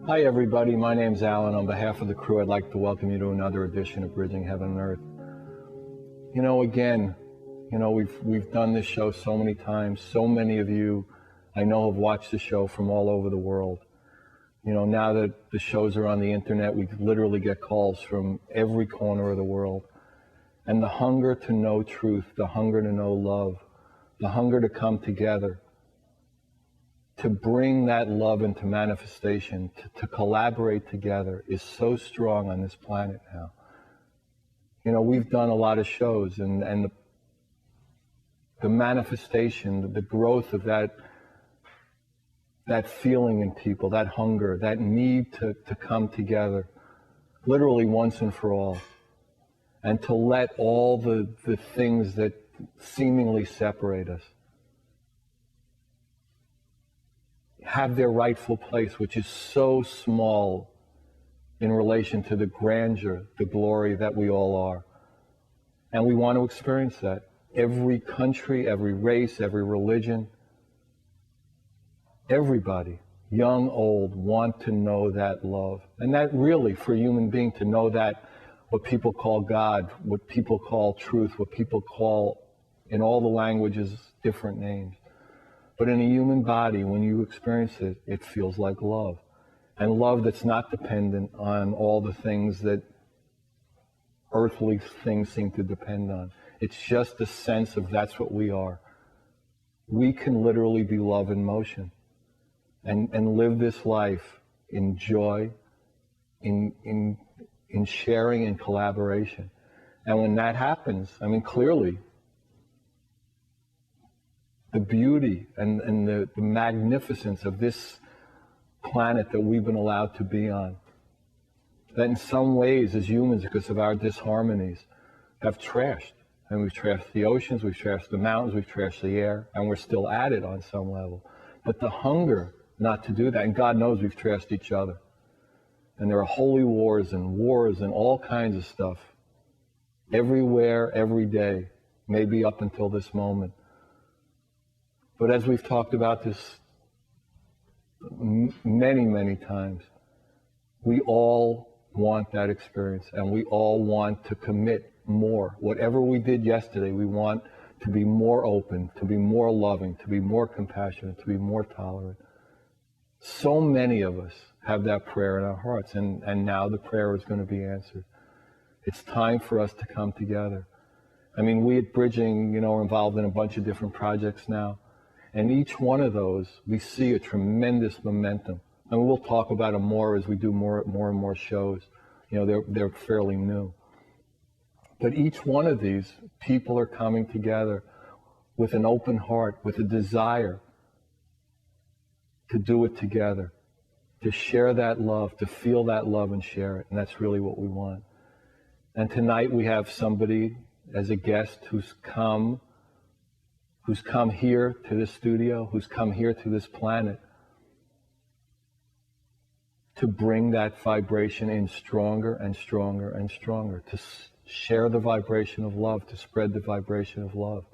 Hi everybody, my name's Alan. On behalf of the crew, I'd like to welcome you to another edition of Bridging Heaven and Earth. Again, we've done this show so many times. So many of you I know have watched the show from all over the world. Now that the shows are on the internet, we literally get calls from every corner of the world. And the hunger to know truth, the hunger to know love, the hunger to come together, to bring that love into manifestation, to collaborate together is so strong on this planet now. We've done a lot of shows and the manifestation, the growth of that feeling in people, that hunger, that need to come together, literally once and for all, and to let all the things that seemingly separate us have their rightful place, which is so small in relation to the grandeur, the glory that we all are. And we want to experience that. Every country, every race, every religion, everybody, young, old, want to know that love. And that really, for a human being to know that, what people call God, what people call truth, what people call, in all the languages, different names. But in a human body, when you experience it, it feels like love. And love that's not dependent on all the things that earthly things seem to depend on. It's just a sense of that's what we are. We can literally be love in motion and live this life in joy, in sharing and collaboration. And when that happens, clearly, the beauty and the magnificence of this planet that we've been allowed to be on, that in some ways as humans, because of our disharmonies, have trashed. And we've trashed the oceans, we've trashed the mountains, we've trashed the air, and we're still at it on some level. But the hunger not to do that, and God knows we've trashed each other. And there are holy wars and all kinds of stuff everywhere, every day, maybe up until this moment. But as we've talked about this many, many times, we all want that experience, and we all want to commit more. Whatever we did yesterday, we want to be more open, to be more loving, to be more compassionate, to be more tolerant. So many of us have that prayer in our hearts, and now the prayer is going to be answered. It's time for us to come together. We at Bridging, are involved in a bunch of different projects now. And each one of those, we see a tremendous momentum. And we'll talk about them more as we do more and more shows. They're fairly new. But each one of these, people are coming together with an open heart, with a desire to do it together, to share that love, to feel that love and share it. And that's really what we want. And tonight we have somebody as a guest who's come here to this studio, who's come here to this planet to bring that vibration in stronger and stronger and stronger, to share the vibration of love, to spread the vibration of love,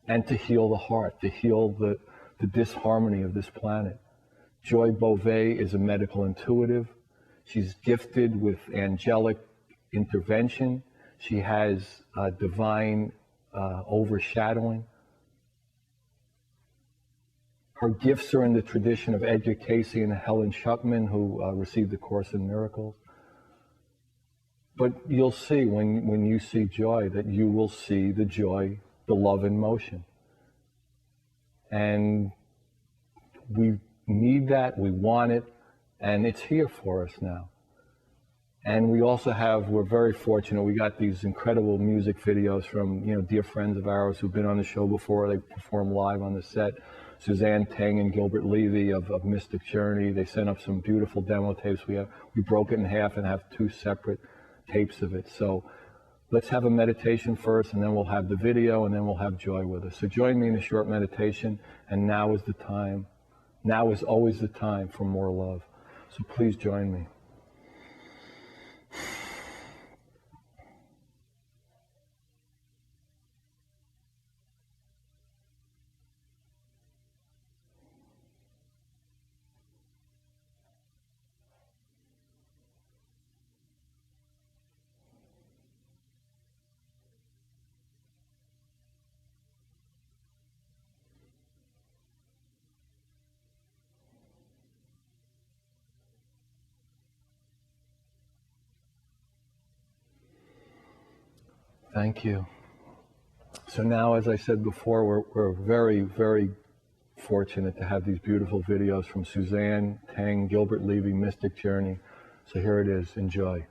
and to heal the heart, to heal the disharmony of this planet. Joy Beauvais is a medical intuitive. She's gifted with angelic intervention. She has divine overshadowing. Her gifts are in the tradition of Edgar Cayce and Helen Schucman, who received the Course in Miracles. But you'll see when you see Joy that you will see the joy, the love in motion. And we need that, we want it, and it's here for us now. And we also we're very fortunate, we got these incredible music videos from, dear friends of ours who've been on the show before. They perform live on the set. Suzanne Teng and Gilbert Levy of Mystic Journey. They sent up some beautiful demo tapes. We broke it in half and have 2 separate tapes of it. So let's have a meditation first, and then we'll have the video, and then we'll have Joy with us. So join me in a short meditation, and now is the time. Now is always the time for more love. So please join me. Thank you. So now, as I said before, we're very, very fortunate to have these beautiful videos from Suzanne, Tang, Gilbert Levy, Mystic Journey. So here it is. Enjoy.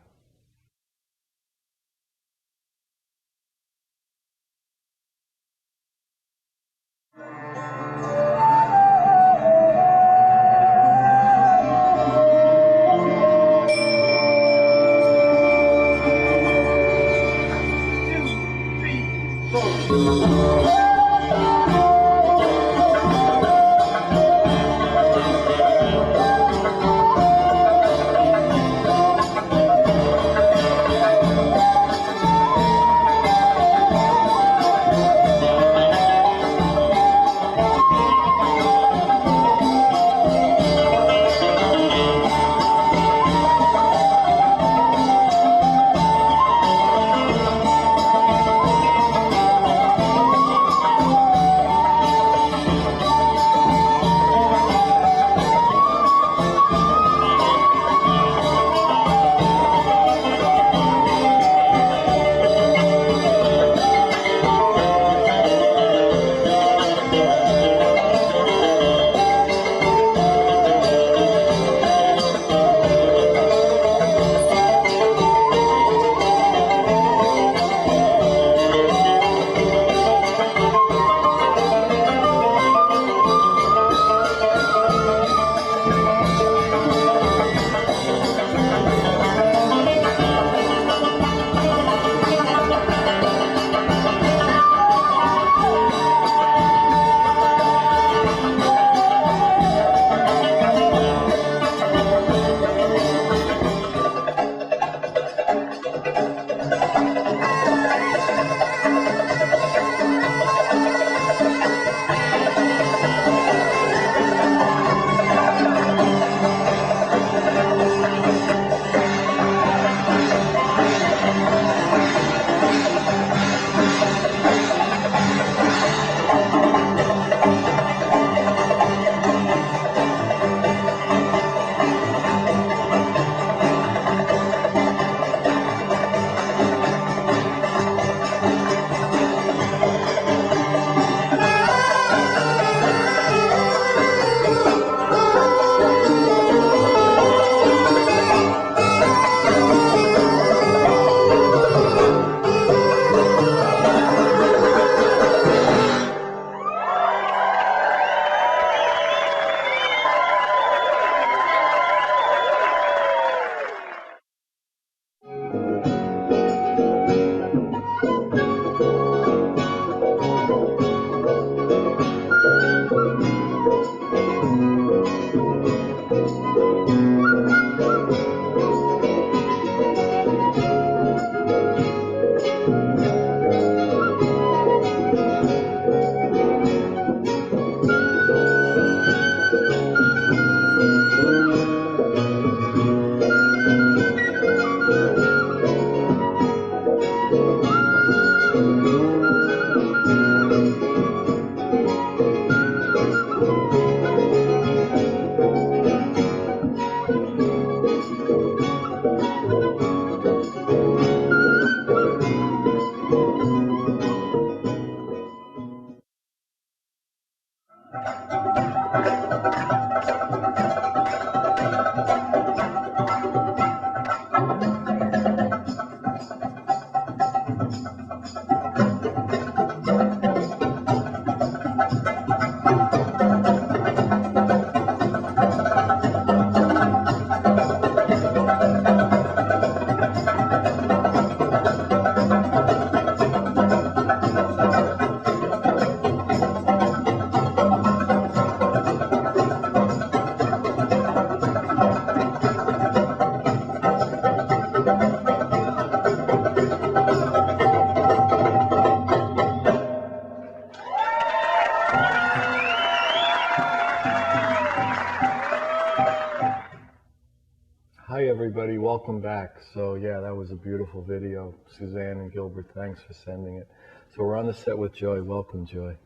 Hi everybody, welcome back. So yeah, that was a beautiful video. Suzanne and Gilbert, thanks for sending it. So we're on the set with Joy. Welcome, Joy.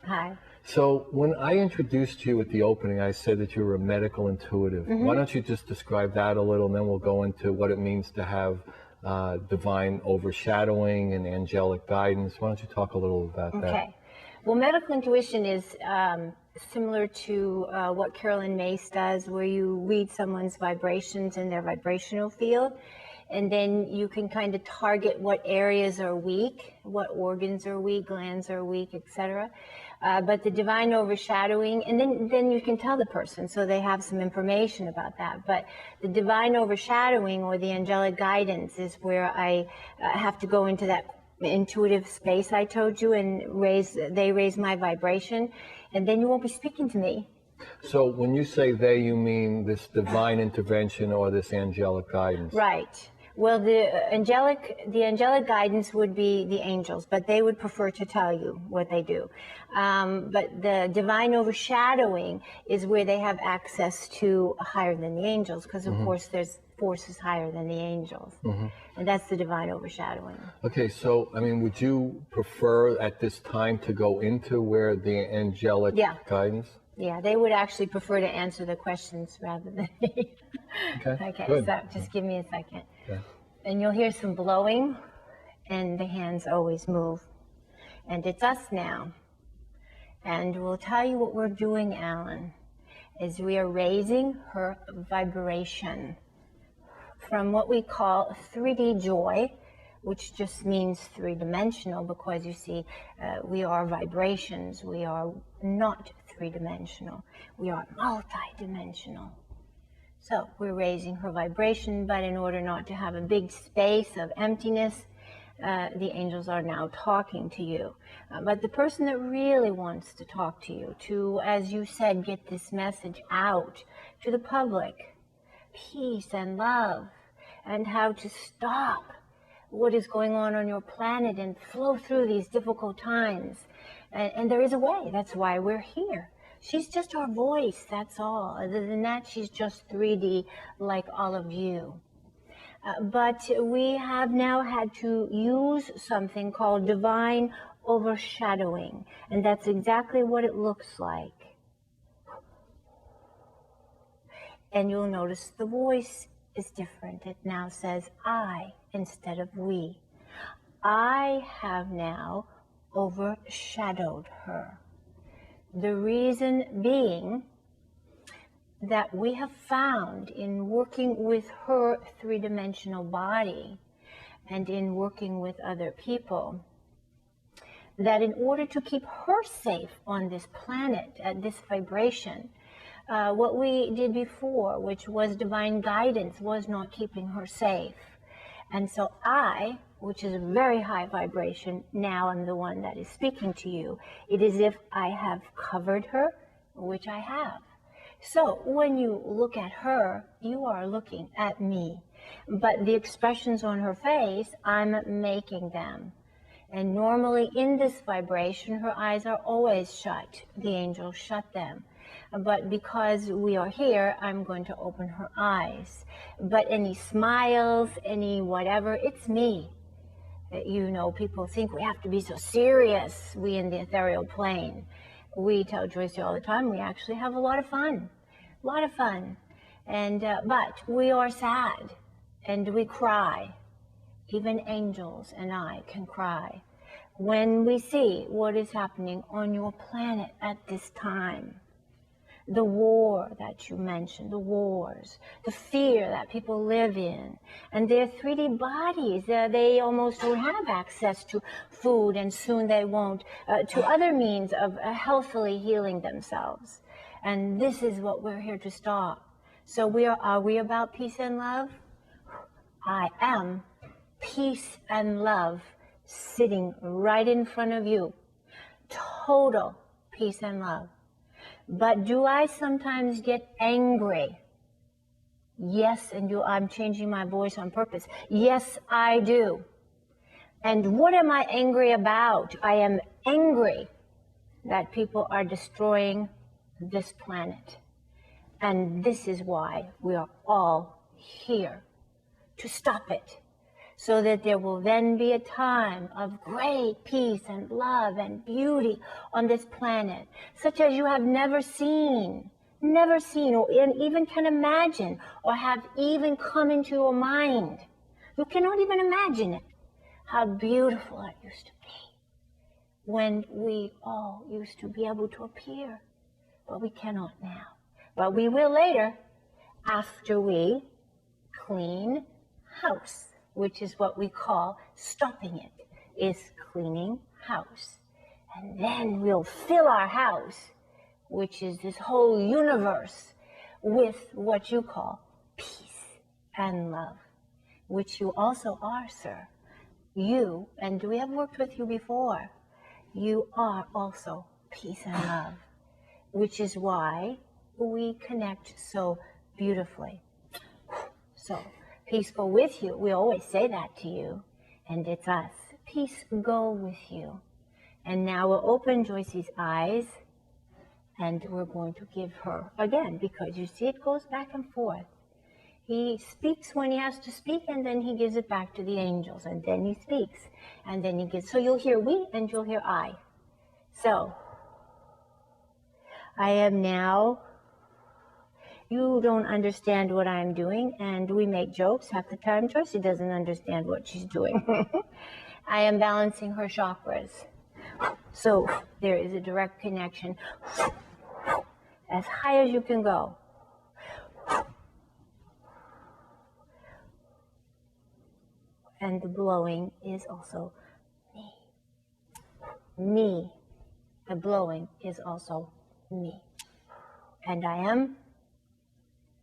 Hi. So when I introduced you at the opening, I said that you were a medical intuitive. Why don't you just describe that a little, and then we'll go into what it means to have divine overshadowing and angelic guidance. Why don't you talk a little about that? Okay. Well, medical intuition is similar to what Carolyn Myss does, where you read someone's vibrations in their vibrational field, and then you can kind of target what areas are weak, what organs are weak, glands are weak, etc. But the divine overshadowing, and then you can tell the person, so they have some information about that. But the divine overshadowing or the angelic guidance is where I have to go into that intuitive space I told you, and they raise my vibration, and then you won't be speaking to me. So when you say they, you mean this divine intervention or this angelic guidance? Right. Well, the angelic guidance would be the angels, but they would prefer to tell you what they do. But the divine overshadowing is where they have access to higher than the angels, because of course there's forces higher than the angels, and that's the divine overshadowing. Okay, so I mean, would you prefer at this time to go into where the angelic guidance? Yeah, they would actually prefer to answer the questions rather than me. Okay, good. So just give me a second. Okay. And you'll hear some blowing, and the hands always move. And it's us now. And we'll tell you what we're doing, Alan, is we are raising her vibration from what we call 3D joy, which just means three-dimensional, because you see, we are vibrations. We are not three-dimensional. We are multi-dimensional. So we're raising her vibration, but in order not to have a big space of emptiness, the angels are now talking to you. But the person that really wants to talk to you, to, as you said, get this message out to the public, peace and love, and how to stop what is going on your planet and flow through these difficult times. And there is a way. That's why we're here. She's just our voice, that's all. Other than that, she's just 3D like all of you. But we have now had to use something called divine overshadowing, and that's exactly what it looks like. And you'll notice the voice is different. It now says I instead of we. I have now overshadowed her. The reason being that we have found in working with her three-dimensional body and in working with other people, that in order to keep her safe on this planet at this vibration, what we did before, which was divine guidance, was not keeping her safe. And so I, which is a very high vibration, now I'm the one that is speaking to you. It is as if I have covered her, which I have. So when you look at her, you are looking at me. But the expressions on her face, I'm making them. And normally in this vibration, her eyes are always shut. The angels shut them. But because we are here, I'm going to open her eyes. But any smiles, any whatever, it's me. You know, people think we have to be so serious, we in the ethereal plane. We tell Joyce all the time, we actually have a lot of fun. A lot of fun. And, but we are sad, and we cry. Even angels and I can cry when we see what is happening on your planet at this time. The war that you mentioned, the wars, the fear that people live in, and their 3D bodies, they almost don't have access to food, and soon they won't, to other means of healthily healing themselves. And this is what we're here to stop. So are we about peace and love? I am peace and love sitting right in front of you. Total peace and love. But do I sometimes get angry? Yes, and I'm changing my voice on purpose. Yes, I do. And what am I angry about? I am angry that people are destroying this planet. And this is why we are all here, to stop it, so that there will then be a time of great peace and love and beauty on this planet, such as you have never seen, or even can imagine, or have even come into your mind. You cannot even imagine it, how beautiful it used to be when we all used to be able to appear, but we cannot now. But we will later, after we clean house, which is what we call stopping it, is cleaning house. And then we'll fill our house, which is this whole universe, with what you call peace and love, which you also are, sir. You, and we have worked with you before, you are also peace and love, which is why we connect so beautifully. So, peace go with you. We always say that to you, and it's us. Peace go with you. And now we'll open Joyce's eyes, and we're going to give her, again, because you see it goes back and forth. He speaks when he has to speak, and then he gives it back to the angels, and then he speaks, and then he gives, so you'll hear we, and you'll hear I. So, I am now, you don't understand what I'm doing, and we make jokes half the time. Joyce doesn't understand what she's doing. I am balancing her chakras. So there is a direct connection as high as you can go. And the blowing is also me. Me. The blowing is also me. And I am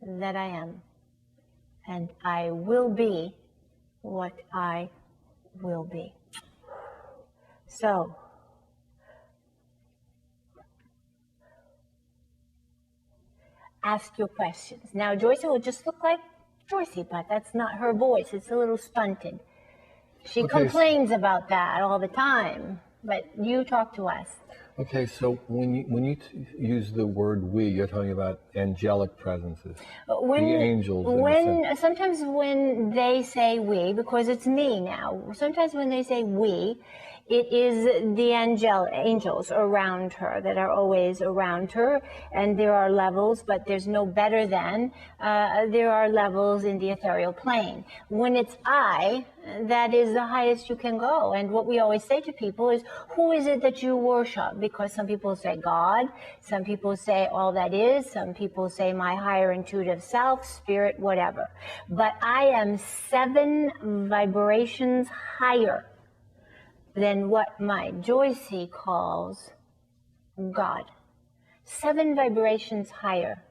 that I am. And I will be what I will be. So, ask your questions. Now, Joyce will just look like Joyce, but that's not her voice. It's a little stunted. She complains about that all the time, but you talk to us. Okay, so when you use the word we, you're talking about angelic presences, the angels. Sometimes when they say we, because it's me now, sometimes when they say we, it is the angels around her that are always around her, and there are levels, but there's no better than. There are levels in the ethereal plane. When it's I, that is the highest you can go. And what we always say to people is, who is it that you worship? Because some people say God, some people say all that is, some people say my higher intuitive self, spirit, whatever. But I am 7 vibrations higher than what my Joyce calls God. 7 vibrations higher.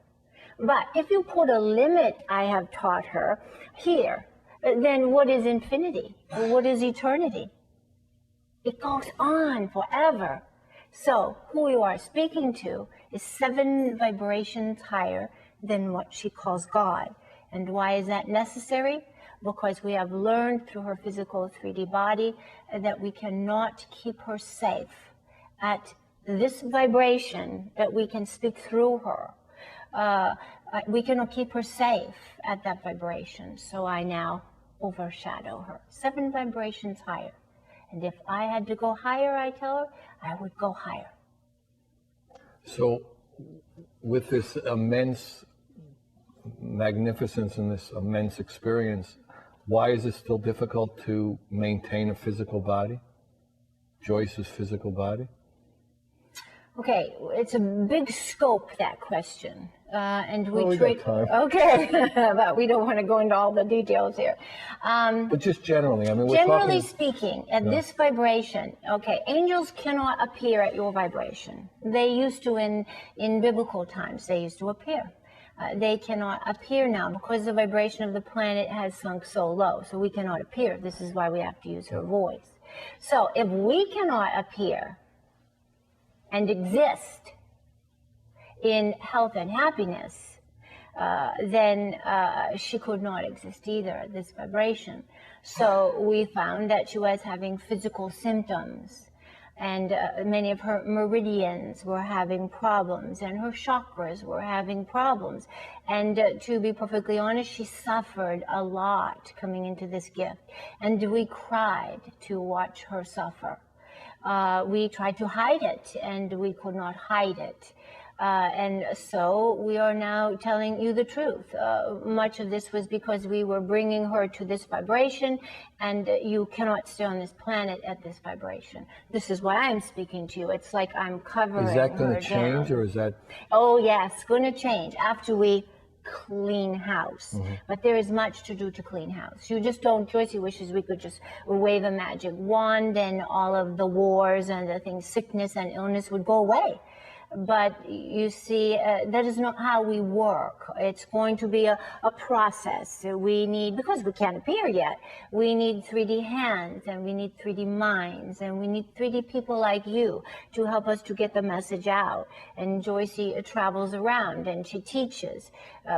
But if you put a limit, I have taught her, here, then what is infinity? What is eternity? It goes on forever. So who you are speaking to is 7 vibrations higher than what she calls God. And why is that necessary? Because we have learned through her physical 3D body that we cannot keep her safe at this vibration, that we can speak through her. We cannot keep her safe at that vibration. So I now overshadow her. 7 vibrations higher. And if I had to go higher, I tell her, I would go higher. So with this immense magnificence and this immense experience, why is it still difficult to maintain a physical body? Joyce's physical body? Okay, it's a big scope, that question. And we got time. Okay, but we don't want to go into all the details here. But just generally, I mean, generally speaking, at this vibration, okay, angels cannot appear at your vibration. They used to in biblical times, they used to appear. They cannot appear now because the vibration of the planet has sunk so low, so we cannot appear. This is why we have to use her voice. So if we cannot appear and exist in health and happiness, then she could not exist either at this vibration. So we found that she was having physical symptoms, and many of her meridians were having problems, and her chakras were having problems. And to be perfectly honest, she suffered a lot coming into this gift, and we cried to watch her suffer. We tried to hide it, and we could not hide it. And so we are now telling you the truth. Much of this was because we were bringing her to this vibration, and you cannot stay on this planet at this vibration. This is why I'm speaking to you. It's like I'm covering her down. Is that going to change, or is that? Oh, yes, going to change after we clean house. But there is much to do to clean house. You just don't, Joyce wishes we could just wave a magic wand and all of the wars and the things, sickness and illness would go away. But you see, that is not how we work. It's going to be a process. We need, because we can't appear yet, we need 3D hands, and we need 3D minds, and we need 3D people like you to help us to get the message out. And Joyce travels around and she teaches,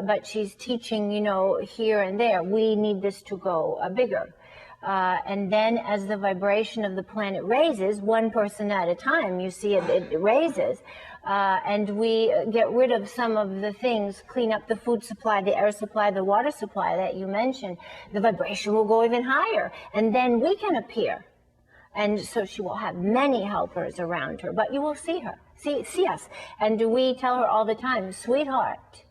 but she's teaching, you know, here and there. We need this to go bigger. And then as the vibration of the planet raises, one person at a time, you see it raises. And we get rid of some of the things, clean up the food supply, the air supply, the water supply that you mentioned. The vibration will go even higher, and then we can appear. And so she will have many helpers around her, but you will see her, see us. And we tell her all the time, sweetheart,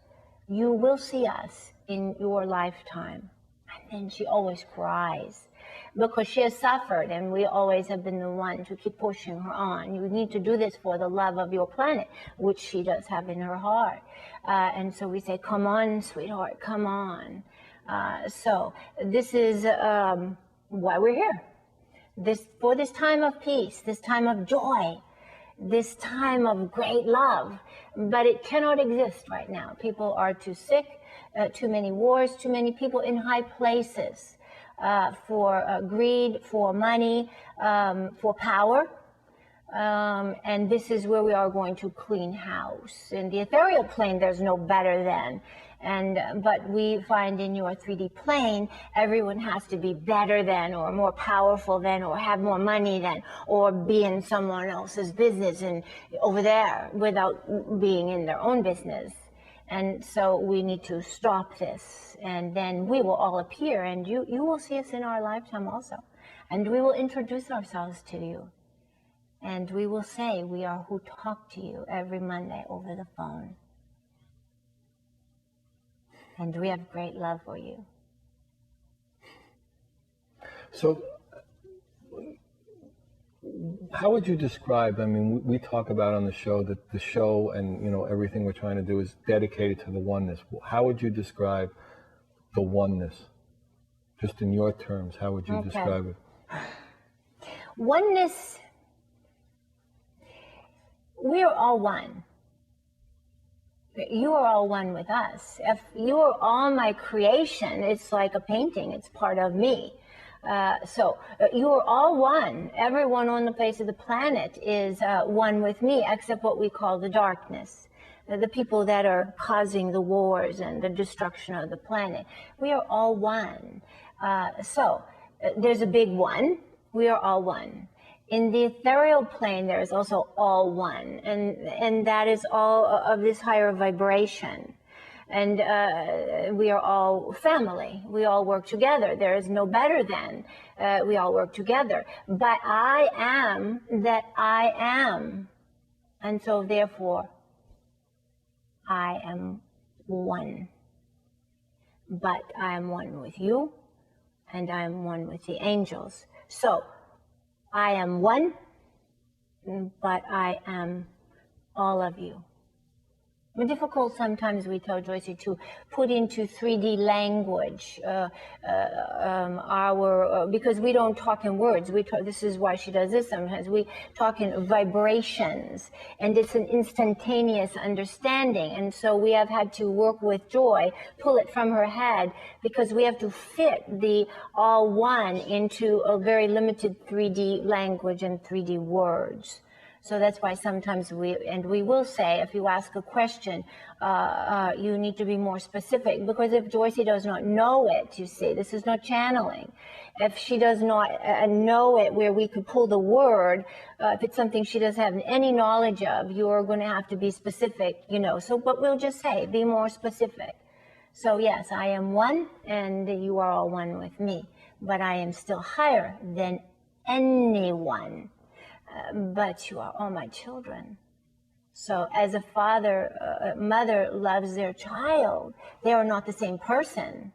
you will see us in your lifetime. And then she always cries, because she has suffered, and we always have been the one to keep pushing her on. You need to do this for the love of your planet, which she does have in her heart. And so we say, come on, sweetheart, come on. So this is why we're here. For this time of peace, this time of joy, this time of great love. But it cannot exist right now. People are too sick, too many wars, too many people in high places. For greed, for money, for power. And this is where we are going to clean house. In the ethereal plane, there's no better than. But we find in your 3D plane, everyone has to be better than, or more powerful than, or have more money than, or be in someone else's business and over there without being in their own business. And so we need to stop this, and then we will all appear, and you will see us in our lifetime also. And we will introduce ourselves to you. And we will say we are who talk to you every Monday over the phone. And we have great love for you. So how would you describe, I mean, we talk about on the show that the show and, you know, everything we're trying to do is dedicated to the oneness. How would you describe the oneness? Just in your terms, how would you describe it? Oneness, we're all one. You are all one with us. If you are all my creation, it's like a painting. It's part of me. So you are all one. Everyone on the face of the planet is one with me, except what we call the darkness. The people that are causing the wars and the destruction of the planet. We are all one. So there's a big one. We are all one. In the ethereal plane, there is also all one. And that is all of this higher vibration. And we are all family. We all work together. There is no better than. We all work together. But I am that I am. And so therefore, I am one. But I am one with you, and I am one with the angels. So I am one, but I am all of you. It's difficult sometimes, we tell Joyce, to put into 3D language because we don't talk in words. This is why she does this sometimes. We talk in vibrations, and it's an instantaneous understanding. And so we have had to work with Joy, pull it from her head, because we have to fit the all one into a very limited 3D language and 3D words. So that's why sometimes we will say, if you ask a question, you need to be more specific, because if Joyce does not know it, you see, this is not channeling. If she does not know it where we could pull the word, if it's something she doesn't have any knowledge of, you're going to have to be specific, you know. So, but we'll just say, be more specific. So yes, I am one, and you are all one with me, but I am still higher than anyone. But you are all my children. So as a father, mother loves their child, they are not the same person.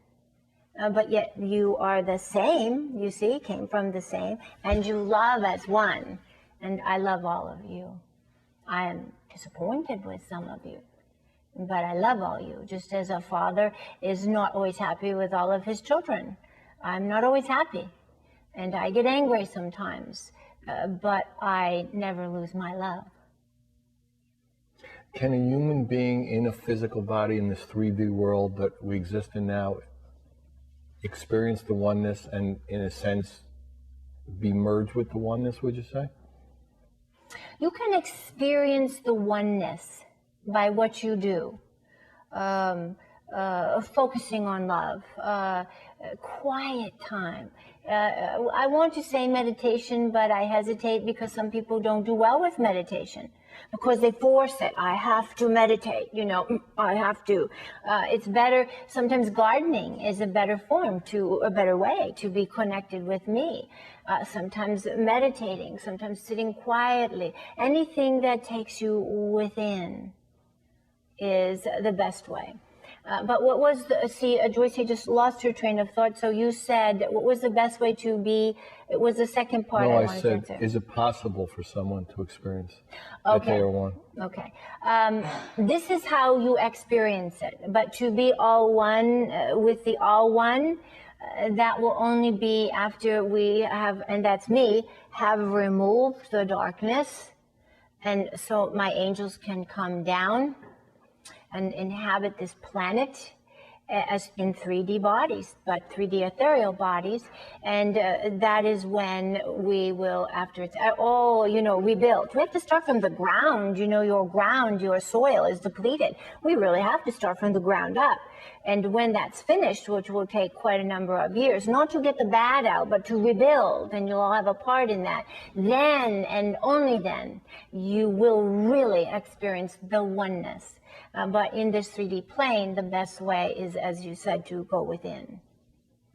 But yet you are the same, you see, came from the same, and you love as one. And I love all of you. I am disappointed with some of you, but I love all you, just as a father is not always happy with all of his children. I'm not always happy, and I get angry sometimes, but I never lose my love. Can a human being in a physical body in this 3D world that we exist in now experience the oneness and, in a sense, be merged with the oneness, would you say? You can experience the oneness by what you do. Focusing on love, quiet time. I want to say meditation, but I hesitate because some people don't do well with meditation because they force it. I have to meditate, I have to. It's better, sometimes gardening is a better form, a better way to be connected with me. Sometimes meditating, sometimes sitting quietly. Anything that takes you within is the best way. But what was Joyce just lost her train of thought. So you said, what was the best way to be? It was the second part. No, I I wanted said, to answer. is it possible for someone to experience that they are one? Okay. This is how you experience it. But to be all one with the all one, that will only be after we have, and that's me, have removed the darkness. And so my angels can come down and inhabit this planet as in 3D bodies, but 3D ethereal bodies. And that is when we will, after it's all, rebuilt. We have to start from the ground. Your ground, your soil is depleted. We really have to start from the ground up. And when that's finished, which will take quite a number of years, not to get the bad out, but to rebuild, and you'll all have a part in that, then and only then you will really experience the oneness. But in this 3D plane, the best way is, as you said, to go within.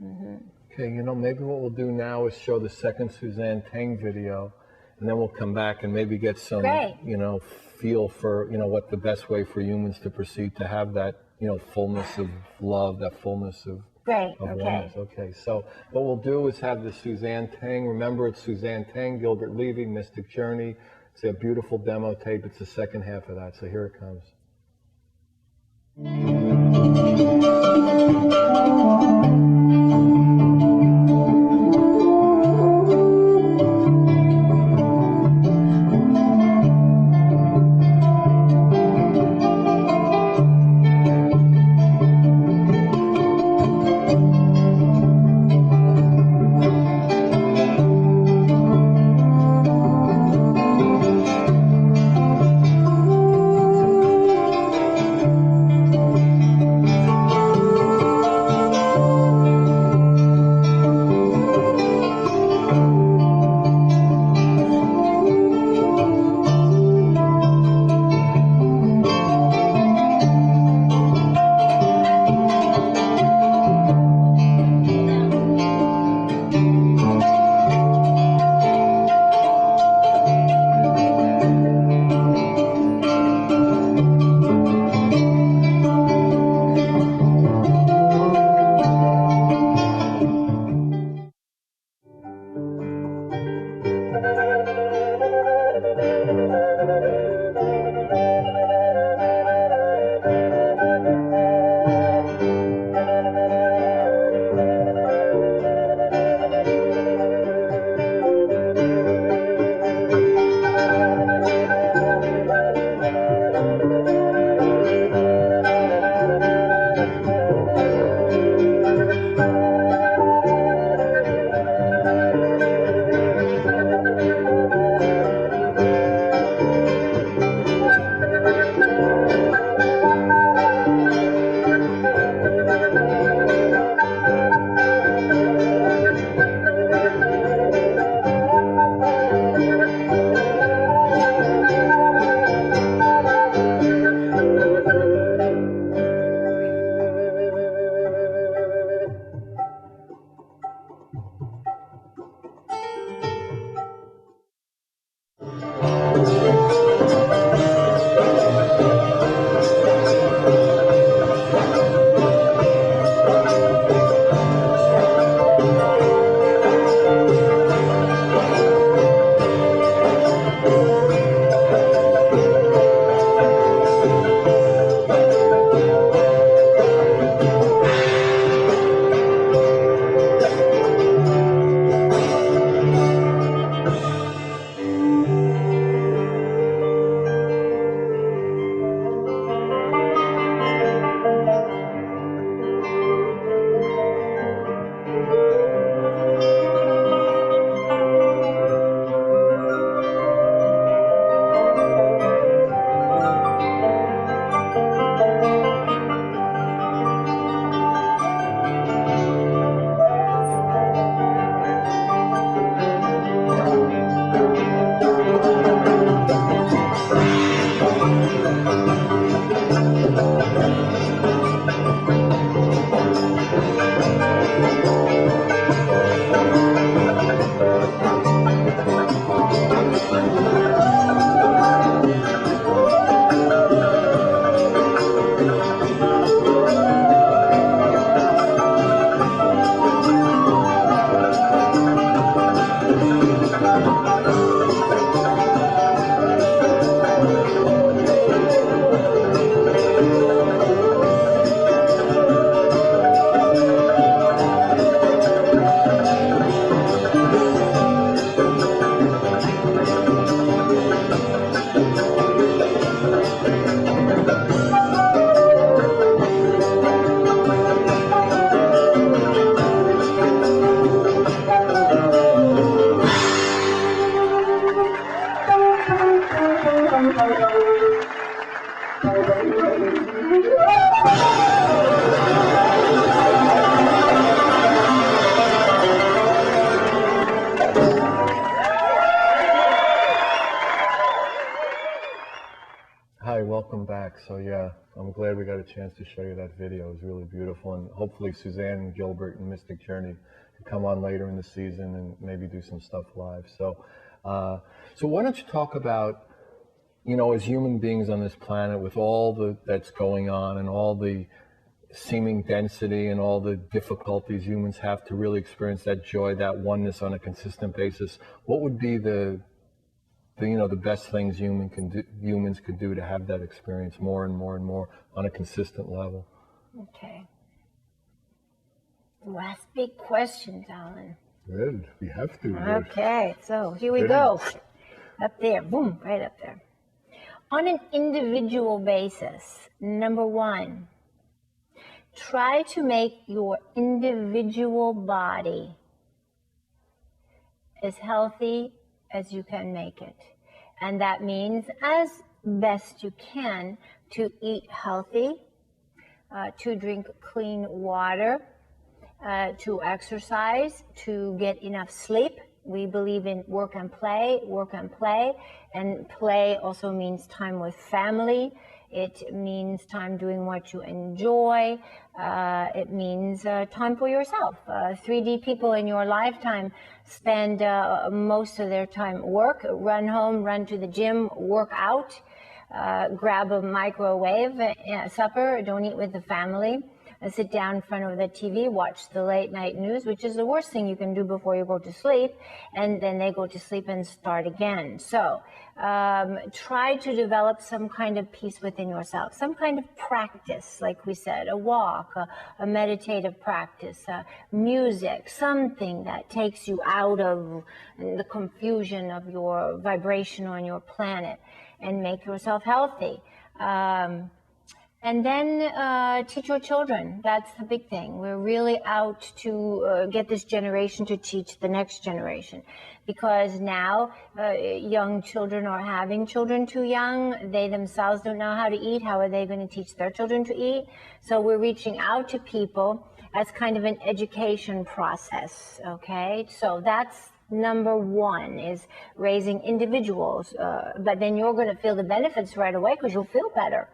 Mm-hmm. Okay, maybe what we'll do now is show the second Suzanne Teng video, and then we'll come back and maybe get some, feel for, what the best way for humans to proceed to have that, fullness of love, that fullness of oneness. Okay, so what we'll do is have the Suzanne Teng. Remember, it's Suzanne Teng, Gilbert Levy, Mystic Journey. It's a beautiful demo tape. It's the second half of that, so here it comes. So yeah, I'm glad we got a chance to show you that video. It was really beautiful, and hopefully Suzanne and Gilbert and Mystic Journey can come on later in the season and maybe do some stuff live. So, so why don't you talk about, you know, as human beings on this planet, with all that's going on and all the seeming density and all the difficulties humans have to really experience that joy, that oneness on a consistent basis, what would be the best things humans could do to have that experience more and more and more on a consistent level? Okay. You ask big questions, Alan. Good. We have to. Okay, so here we go. Up there, boom, right up there. On an individual basis, number one, try to make your individual body as healthy as you can make it. And that means, as best you can, to eat healthy, to drink clean water, to exercise, to get enough sleep. We believe in work and play, and play also means time with family. It means time doing what you enjoy. It means time for yourself. 3D people in your lifetime spend most of their time work, run home, run to the gym, work out, grab a microwave, supper, don't eat with the family. Sit down in front of the TV, watch the late night news, which is the worst thing you can do before you go to sleep, and then they go to sleep and start again. So try to develop some kind of peace within yourself, some kind of practice, like we said, a walk, a meditative practice, music, something that takes you out of the confusion of your vibration on your planet, and make yourself healthy. And then teach your children. That's the big thing. We're really out to get this generation to teach the next generation. Because now young children are having children too young. They themselves don't know how to eat. How are they going to teach their children to eat? So we're reaching out to people as kind of an education process, okay? So that's number one, is raising individuals. But then you're going to feel the benefits right away because you'll feel better.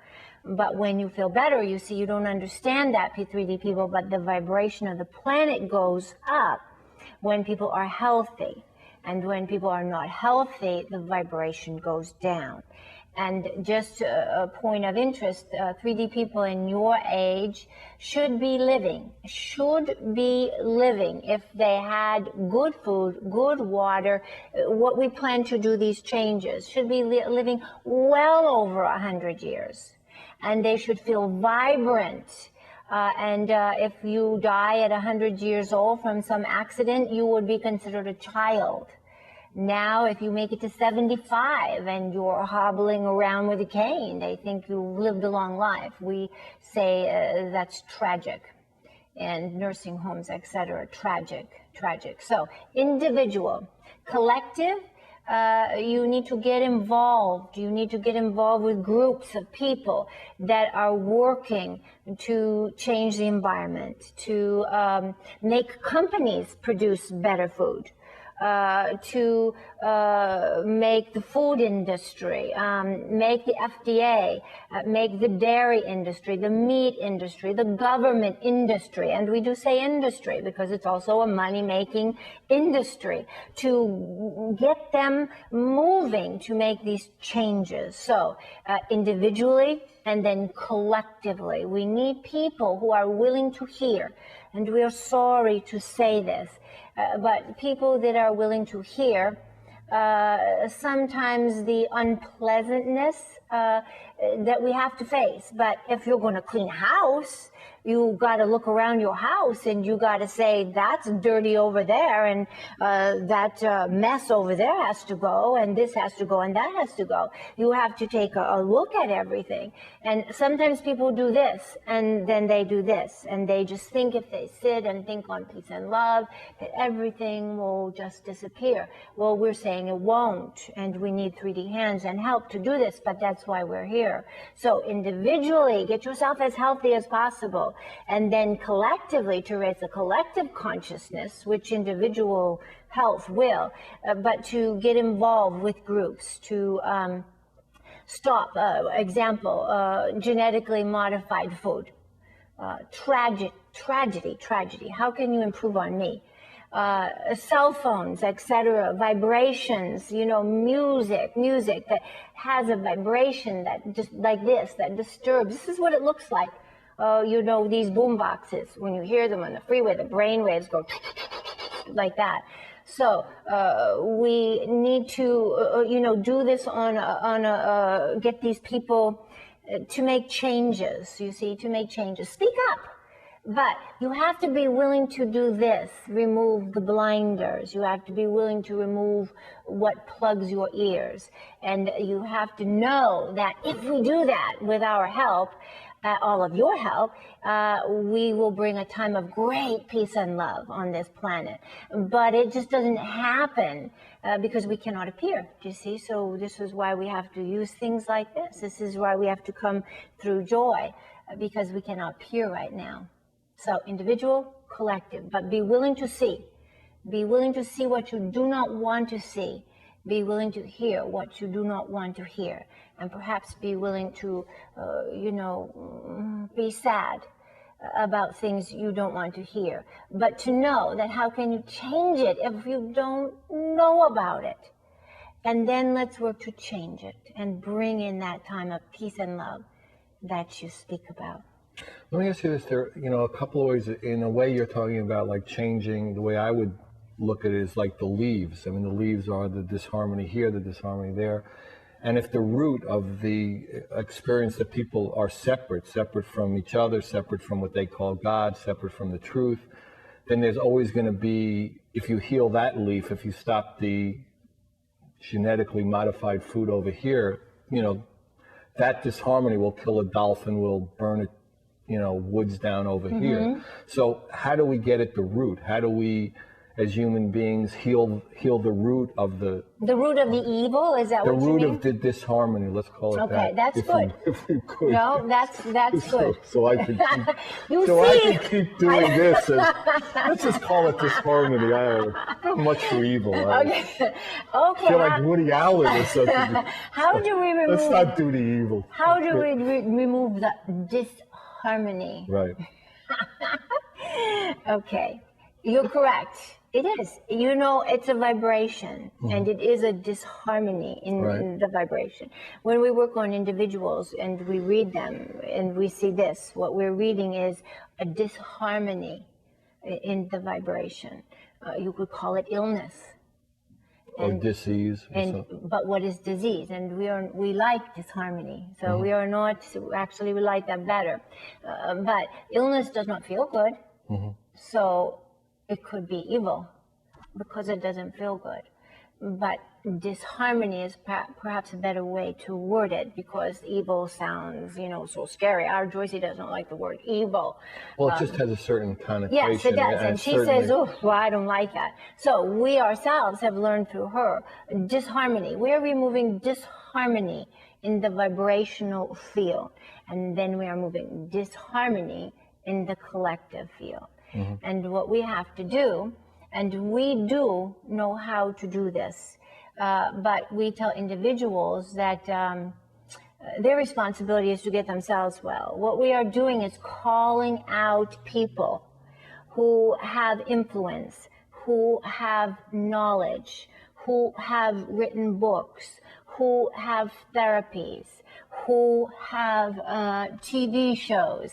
But when you feel better, you see, you don't understand that, P3D people, but the vibration of the planet goes up when people are healthy. And when people are not healthy, the vibration goes down. And just a point of interest, 3D people in your age should be living if they had good food, good water. What we plan to do, these changes, should be living well over 100 years. And they should feel vibrant. And if you die at 100 years old from some accident, you would be considered a child. Now, if you make it to 75 and you're hobbling around with a cane, they think you lived a long life. We say that's tragic. And nursing homes, etc., tragic. So, individual, collective. You need to get involved. You need to get involved with groups of people that are working to change the environment, to make companies produce better food, to make the food industry, make the FDA, make the dairy industry, the meat industry, the government industry. And we do say industry because it's also a money-making industry, to get them moving to make these changes. So individually and then collectively, we need people who are willing to hear. And we are sorry to say this, but people that are willing to hear, sometimes the unpleasantness that we have to face. But if you're going to clean a house, you got to look around your house and you got to say, that's dirty over there, and that mess over there has to go, and this has to go, and that has to go. You have to take a look at everything. And sometimes people do this, and then they do this, and they just think if they sit and think on peace and love, that everything will just disappear. Well, we're saying it won't, and we need 3D hands and help to do this, but that's why we're here. So individually, get yourself as healthy as possible, and then collectively to raise a collective consciousness, which individual health will, but to get involved with groups, to Stop. Example, genetically modified food. Tragedy. How can you improve on me? Cell phones, etc., vibrations, music that has a vibration that just like this, that disturbs. This is what it looks like. These boom boxes, when you hear them on the freeway, the brain waves go like that. So we need to, do this get these people to make changes, Speak up. But you have to be willing to do this, remove the blinders. You have to be willing to remove what plugs your ears. And you have to know that if we do that with our help, all of your help, we will bring a time of great peace and love on this planet. But it just doesn't happen because we cannot appear, do you see? So this is why we have to use things like this. This is why we have to come through joy, because we cannot appear right now. So individual, collective, but be willing to see. Be willing to see what you do not want to see. Be willing to hear what you do not want to hear. And perhaps be willing to, be sad about things you don't want to hear. But to know that how can you change it if you don't know about it? And then let's work to change it and bring in that time of peace and love that you speak about. Let me ask you this, there, a couple of ways, in a way you're talking about like changing, the way I would look at it is like the leaves. I mean, the leaves are the disharmony here, the disharmony there. And if the root of the experience that people are separate from each other, separate from what they call God, separate from the truth, then there's always going to be, if you heal that leaf, if you stop the genetically modified food over here, that disharmony will kill a dolphin, will burn it, woods down over here. So how do we get at the root? How do we, as human beings, heal the root of the root of the evil? Is that what you mean? The root of the disharmony, let's call it that. Okay, that's good. If we could. No, that's good. So I can keep doing this. And, let's just call it disharmony. Not much for evil. Okay. I feel like Woody Allen or something. How do we remove? Let's not do the evil. How do we remove the disharmony? Right. Okay, you're correct. It is. It's a vibration, and it is a disharmony in the vibration. When we work on individuals and we read them and we see this, what we're reading is a disharmony in the vibration. You could call it illness. Or disease. But what is disease? And we like disharmony. So we are not, actually we like that better. But illness does not feel good. So it could be evil because it doesn't feel good. But disharmony is perhaps a better way to word it, because evil sounds, so scary. Our Joycey doesn't like the word evil. Well, it just has a certain connotation. Yes, it does. And she says, I don't like that. So we ourselves have learned through her disharmony. We're removing disharmony in the vibrational field. And then we are moving disharmony in the collective field. And what we have to do, and we do know how to do this, but we tell individuals that their responsibility is to get themselves well. What we are doing is calling out people who have influence, who have knowledge, who have written books, who have therapies, who have TV shows.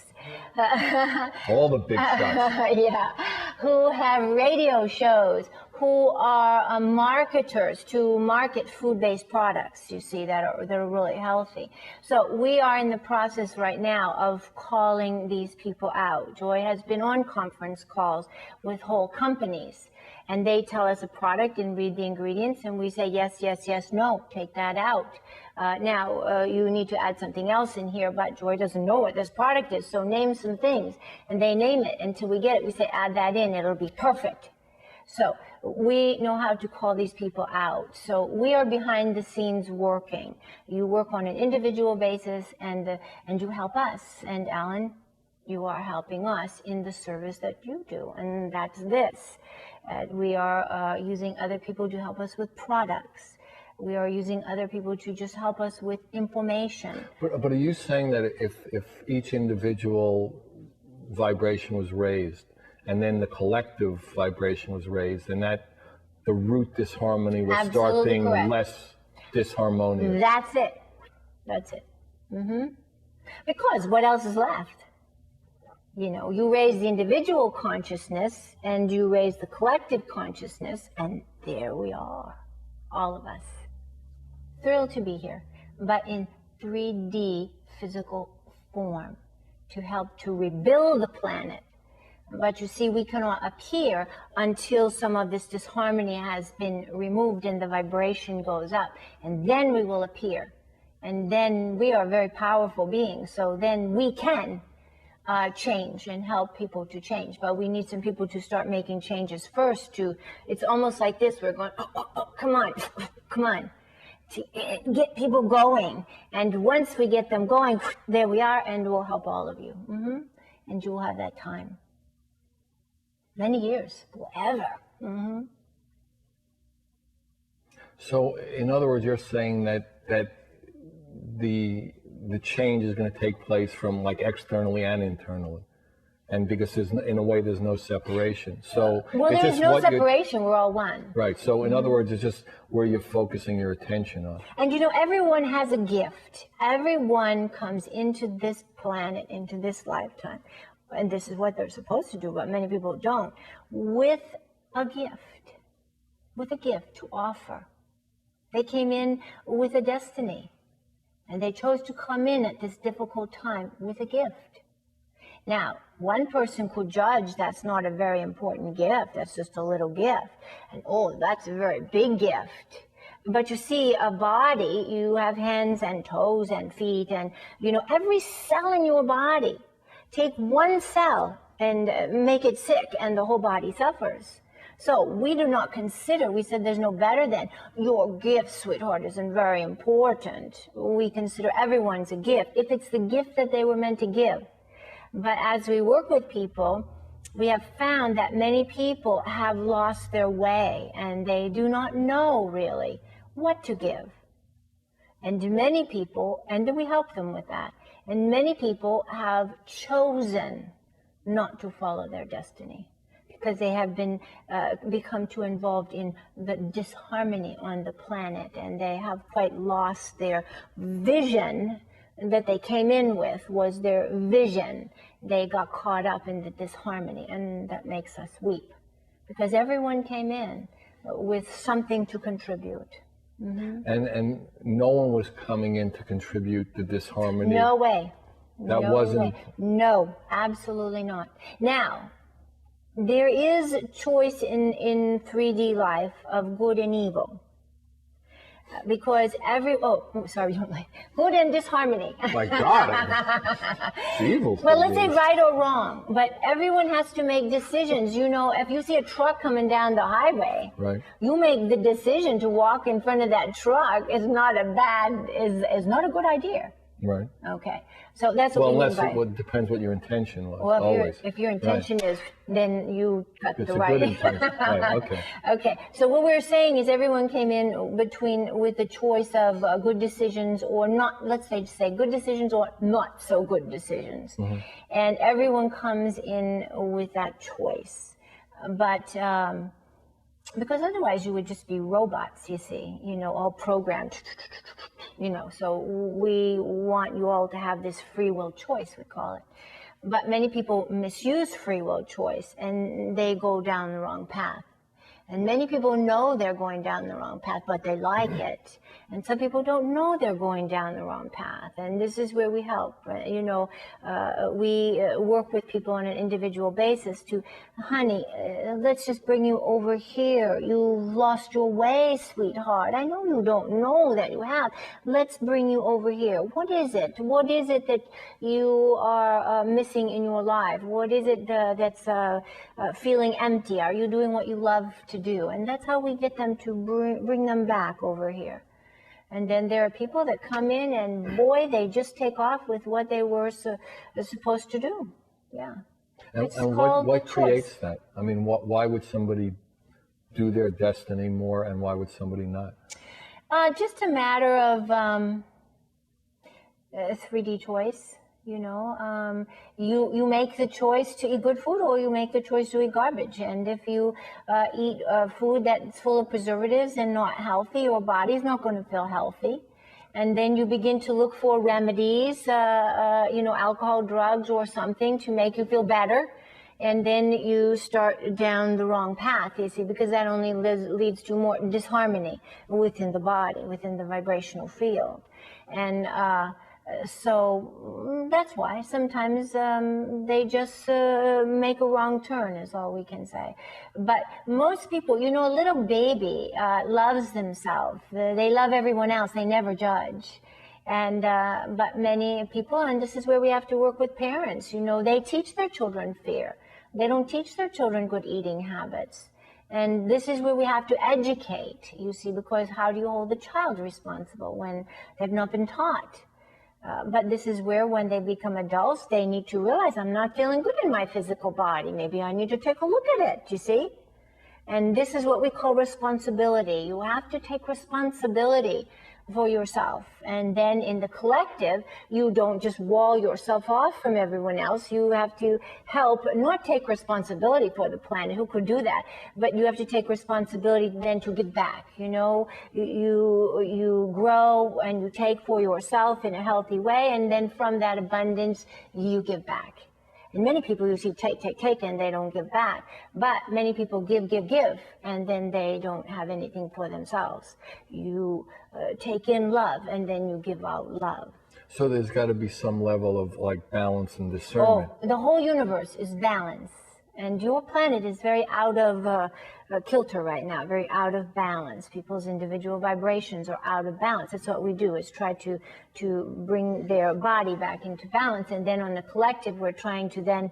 All the big stuff. Yeah. Who have radio shows, who are marketers to market food-based products, you see, that are really healthy. So we are in the process right now of calling these people out. Joy has been on conference calls with whole companies, and they tell us a product and read the ingredients, and we say, yes, yes, yes, no, take that out. Now, you need to add something else in here, but Joy doesn't know what this product is, so name some things. And they name it. Until we get it, we say, add that in, it'll be perfect. So we know how to call these people out. So we are behind the scenes working. You work on an individual basis, and you help us. And Alan, you are helping us in the service that you do, and that's this. We are using other people to help us with products. We are using other people to just help us with information. But are you saying that if each individual vibration was raised, and then the collective vibration was raised, and that the root disharmony would start being less disharmonious? That's it. That's it. Because what else is left? You know, you raise the individual consciousness and you raise the collective consciousness, and there we are, all of us. Thrilled to be here, but in 3D physical form to help to rebuild the planet. But you see, we cannot appear until some of this disharmony has been removed and the vibration goes up, and then we will appear. And then we are very powerful beings, so then we can change and help people to change. But we need some people to start making changes first. It's almost like this, we're going, oh, come on, come on, to get people going. And once we get them going, there we are, and we'll help all of you. And you will have that time. Many years, forever. So, in other words, you're saying that the change is going to take place from like externally and internally, and because in a way there's no separation. So there's no separation. We're all one. Right. So in other words, it's just where you're focusing your attention on. And you know, everyone has a gift. Everyone comes into this planet, into this lifetime, and this is what they're supposed to do, but many people don't, with a gift to offer. They came in with a destiny, and they chose to come in at this difficult time with a gift. Now, one person could judge that's not a very important gift, that's just a little gift, and oh, that's a very big gift. But you see, a body, you have hands and toes and feet, and you know, every cell in your body, take one cell and make it sick, and the whole body suffers. So we do not consider, we said there's no better than your gift, sweetheart, isn't very important. We consider everyone's a gift, if it's the gift that they were meant to give. But as we work with people, we have found that many people have lost their way, and they do not know really what to give. And many people, and we help them with that, and many people have chosen not to follow their destiny, because they have been become too involved in the disharmony on the planet, and they have quite lost their vision that they came in with was their vision. They got caught up in the disharmony, and that makes us weep, because everyone came in with something to contribute. And no one was coming in to contribute the disharmony. No way. That wasn't. No, absolutely not. Now, there is choice in 3D life of good and evil, because good and disharmony. My God, evil. Well, let's say right or wrong, but everyone has to make decisions. You know, if you see a truck coming down the highway, right, you make the decision to walk in front of that truck. Is not a good idea. Right. Okay. So that's what we mean by. Well, it depends what your intention was. Well, always. If your intention is, then you got it's the a right. Good intention. Right. Okay. Okay. So what we're saying is everyone came in with the choice of good decisions or not. Let's say good decisions or not so good decisions, and everyone comes in with that choice, but. Because otherwise you would just be robots, you see, you know, all programmed, you know, so we want you all to have this free will choice, we call it. But many people misuse free will choice, and they go down the wrong path. And many people know they're going down the wrong path, but they like it. And some people don't know they're going down the wrong path. And this is where we help. You know, we work with people on an individual basis to, honey, let's just bring you over here. You've lost your way, sweetheart. I know you don't know that you have. Let's bring you over here. What is it? What is it that you are missing in your life? What is it that's feeling empty? Are you doing what you love to do? And that's how we get them to bring them back over here. And then there are people that come in and boy, they just take off with what they were supposed to do. Yeah. And what creates that? I mean, why would somebody do their destiny more and why would somebody not? Just a matter of 3D choice. You make the choice to eat good food, or you make the choice to eat garbage. And if you eat food that's full of preservatives and not healthy, your body's not going to feel healthy. And then you begin to look for remedies, alcohol, drugs, or something to make you feel better. And then you start down the wrong path, you see, because that only leads to more disharmony within the body, within the vibrational field. And so that's why sometimes they just make a wrong turn, is all we can say. But most people, a little baby loves themselves. They love everyone else. They never judge. And but many people, and this is where we have to work with parents, they teach their children fear. They don't teach their children good eating habits. And this is where we have to educate, you see, because how do you hold the child responsible when they've not been taught? But this is where, when they become adults, they need to realize, I'm not feeling good in my physical body. Maybe I need to take a look at it, you see? And this is what we call responsibility. You have to take responsibility for yourself. And then in the collective, you don't just wall yourself off from everyone else. You have to help, not take responsibility for the planet. Who could do that? But you have to take responsibility then to give back. You grow and you take for yourself in a healthy way. And then from that abundance, you give back. And many people, you see, take, and they don't give back. But many people give, and then they don't have anything for themselves. You take in love, and then you give out love. So there's got to be some level of balance and discernment. Oh, the whole universe is balance. And your planet is very out of kilter right now, very out of balance. People's individual vibrations are out of balance. That's what we do, is try to bring their body back into balance. And then on the collective, we're trying to then,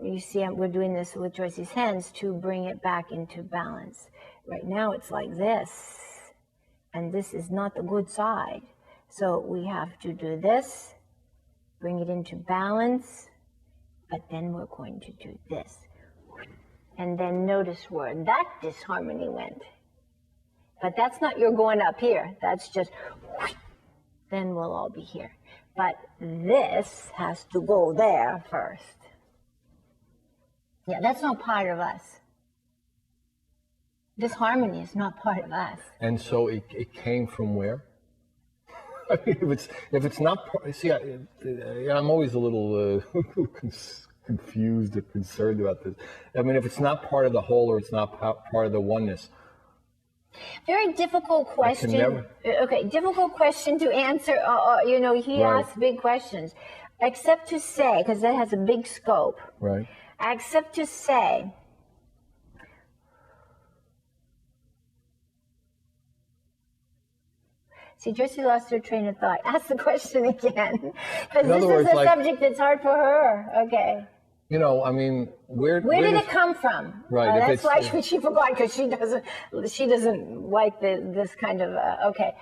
you see, we're doing this with Joyce's hands, to bring it back into balance. Right now, it's like this. And this is not the good side. So we have to do this, bring it into balance. But then we're going to do this. And then notice where that disharmony went. But that's not your going up here. That's just, then we'll all be here. But this has to go there first. Yeah, that's not part of us. Disharmony is not part of us. And so it came from where? I mean, if it's not, see, I'm always a little confused or concerned about this. I mean, if it's not part of the whole, or it's not part of the oneness. Very difficult question. Okay, difficult question to answer. He asks big questions. Except to say, because that has a big scope. Right. Except to say, see, Joyce lost her train of thought. Ask the question again. Because this is a subject that's hard for her. Okay. I mean, where did it come from? Right. That's why she forgot, because she doesn't like this kind of, okay.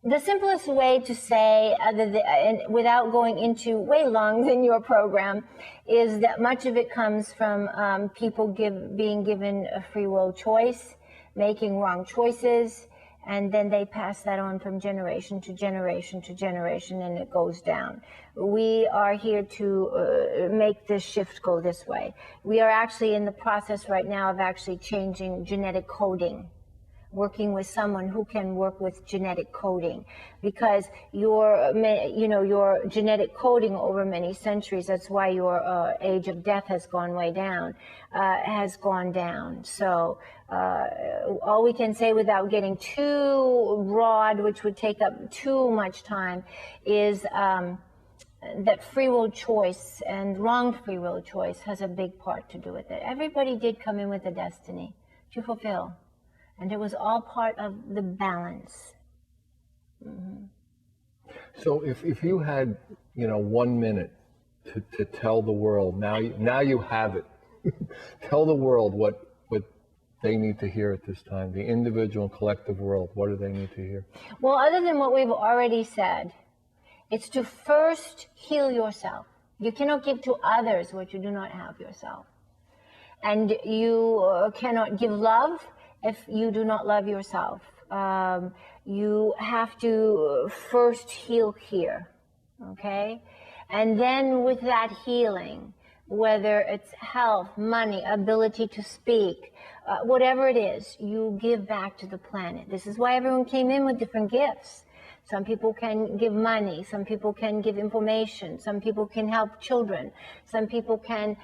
The simplest way to say, and without going into way long than your program, is that much of it comes from people being given a free will choice, making wrong choices, and then they pass that on from generation to generation to generation, and it goes down. We are here to make this shift go this way. We are actually in the process right now of actually changing genetic coding, working with someone who can work with genetic coding, because your genetic coding over many centuries, that's why your age of death has gone way down, has gone down. So all we can say, without getting too broad, which would take up too much time, is that free will choice and wrong free will choice has a big part to do with it. Everybody did come in with a destiny to fulfill. And it was all part of the balance. Mm-hmm. So if you had, 1 minute to tell the world, now you have it. Tell the world what they need to hear at this time, the individual and collective world. What do they need to hear? Well, other than what we've already said, it's to first heal yourself. You cannot give to others what you do not have yourself. And you cannot give love if you do not love yourself. You have to first heal here, okay? And then with that healing, whether it's health, money, ability to speak, whatever it is, you give back to the planet. This is why everyone came in with different gifts. Some people can give money, some people can give information, some people can help children, some people can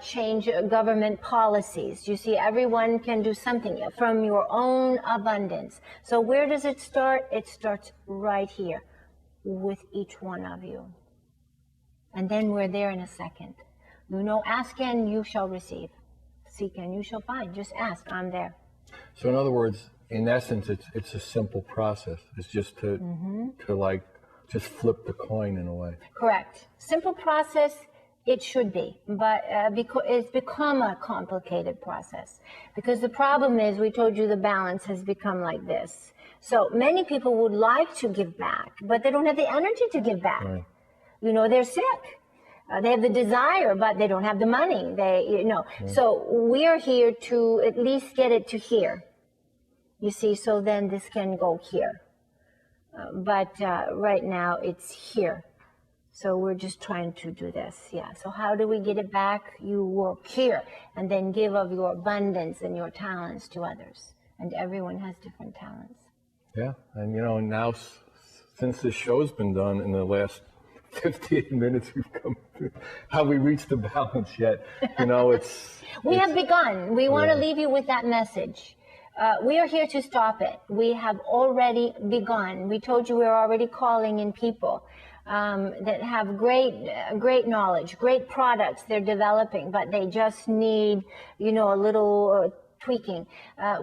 change government policies. You see, everyone can do something from your own abundance. So where does it start? It starts right here with each one of you. And then we're there in a second. You know, ask and you shall receive. Seek and you shall find. Just ask, I'm there. So in other words, in essence, it's a simple process. It's just to like just flip the coin in a way. Correct. Simple process, it should be, but because it's become a complicated process. Because the problem is, we told you the balance has become like this. So many people would like to give back, but they don't have the energy to give back. Right. You know, they're sick. They have the desire, but they don't have the money. So we're here to at least get it to here. You see, so then this can go here. But right now it's here. So we're just trying to do this. Yeah. So how do we get it back? You work here and then give of your abundance and your talents to others. And everyone has different talents. Yeah. And, you know, now since this show's been done in the last 58 minutes we've come to, have we reached the balance yet? You know, we have begun. We want to leave you with that message. We are here to stop it. We have already begun. We told you we're already calling in people that have great knowledge, great products they're developing, but they just need, you know, a little tweaking.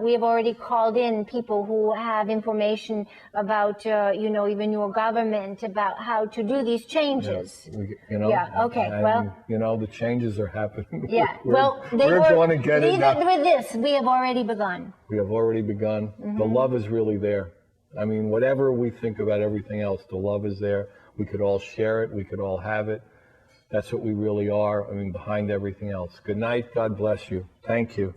We have already called in people who have information about, you know, even your government, about how to do these changes. You know, okay, and, well. You know, the changes are happening. Yeah, we're going to get it now. With this, we have already begun. We have already begun. The love is really there. I mean, whatever we think about everything else, the love is there. We could all share it. We could all have it. That's what we really are. I mean, behind everything else. Good night. God bless you. Thank you.